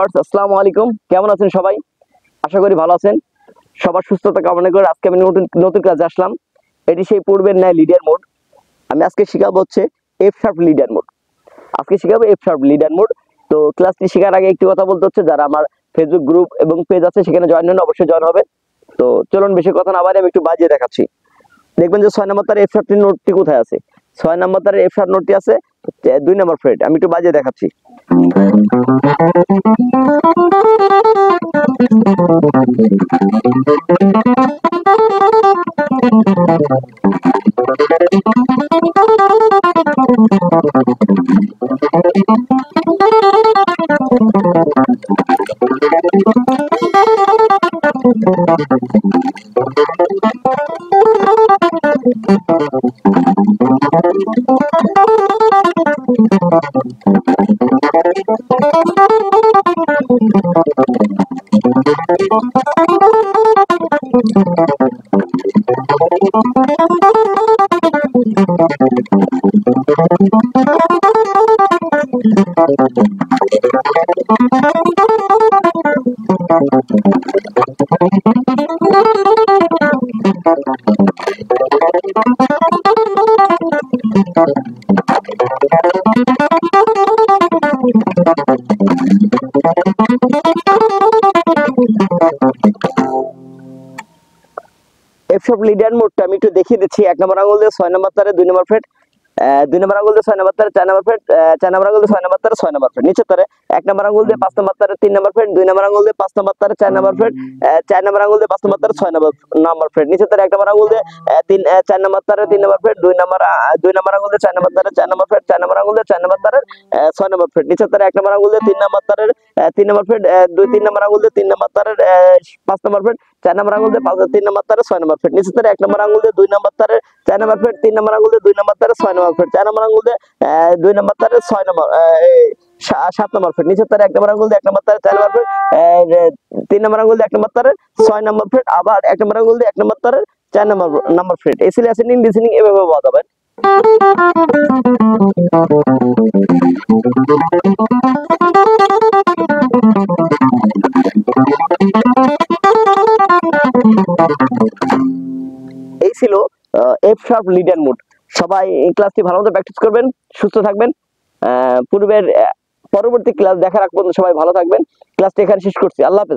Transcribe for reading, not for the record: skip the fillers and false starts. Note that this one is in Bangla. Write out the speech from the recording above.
ভিউয়ার্স আসসালামু আলাইকুম, কেমন আছেন সবাই? আশা করি ভালো আছেন। সবার সুস্থতা কামনা করে আজকে আমি নতুন ক্লাসে আসলাম। এটি সেই পূর্বের ন্যায় লিডার মোড। আমি আজকে শেখাবো হচ্ছে এফ শার্প লিডার মোড। আজকে শেখাবো এফ শার্প লিডার মোড। তো ক্লাসটি শেখার আগে একটি কথা বলতে হচ্ছে, যারা আমার ফেসবুক গ্রুপ এবং পেজ আছে সেখানে জয়েন হন, অবশ্যই জয়েন হবে। তো চলুন বেশি কথা না বাড়িয়ে আমি একটু বাজিয়ে দেখাচ্ছি। দেখবেন যে 6 নম্বর তার এফ শার্প নোটটি কোথায় আছে। 6 নম্বর তার এফ শার্প নোটটি আছে 2 নম্বর ফ্রেট। আমি একটু বাজিয়ে দেখাচ্ছি। এফ শার্প লিডার মোডটা আমি একটু দেখিয়ে দিচ্ছি। 1 নম্বর আঙুল দিয়ে 6 নম্বর তারে 2 নম্বর ফ্রেট, 2 নম্বর আঙুল দিয়ে 6 নম্বর তারে 4 নম্বর ফ্রেট, 4 নম্বর আঙুল দিয়ে 6 নম্বর তারে 6 নম্বর ফ্রেট। নিচে তারে 1 নম্বর আঙুল দিয়ে 5 নম্বর তারে 3 নম্বর ফ্রেট, 2 নম্বর আঙুল দিয়ে 5 নম্বর তারে 4 নম্বর ফ্রেট, 4 নম্বর আঙুল দিয়ে 5 নম্বর তারে 6 নম্বর ফ্রেট। নিচে তারে 1 নম্বর আঙুল দিয়ে 4 নম্বর তারে 3 নম্বর ফ্রেট, 2 নম্বর আঙুল দিয়ে 4 নম্বর তারে 4 নম্বর ফ্রেট, 4 নম্বর আঙুল দিয়ে 4 নম্বর তারে 6 নম্বর ফ্রেট। নিচে তারে 1 নম্বর আঙুল দিয়ে 3 নম্বর তারে 3 নম্বর ফ্রেট, 3 নম্বর আঙুল দিয়ে 3 নম্বর তারে 5 নম্বর ফ্রেট, 4 নম্বর আঙুল দিয়ে 3 নম্বর তারে 6 নম্বর ফ্রেট। নিচে তারে 1 নম্বর আঙুল দিয়ে 2 নম্বর তারে 4 নম্বর ফ্রেট, 3 নম্বর আঙুল দিয়ে 2 নম্বর তারে 6 নম্বর ফ্রেট, 4 নম্বর আঙুল দিয়ে 2 নম্বর তারে 6 নম্বর 7 নম্বর ফ্রেট। নিচে তারে 1 নম্বর আঙুল দিয়ে 1 নম্বর তারে 4 নম্বর ফ্রেট, 3 নম্বর আঙুল দিয়ে 1 নম্বর তারে 6 নম্বর ফ্রেট, আবার 1 নম্বর আঙুল দিয়ে 1 নম্বর তারে 4 নম্বর ফ্রেট। এসিল অ্যাসেন্ডিং ডিসেন্ডিং এভাবে বাজাবেন। এই ছিল এফ শার্প লিডার মোড। সবাই এই ক্লাসটি ভালোমতো প্র্যাকটিস করবেন, সুস্থ থাকবেন। পূর্বের পরবর্তী ক্লাস দেখার আগ পর্যন্ত সবাই ভালো থাকবেন। ক্লাসটি এখানে শেষ করছি। আল্লাহ হাফেজ।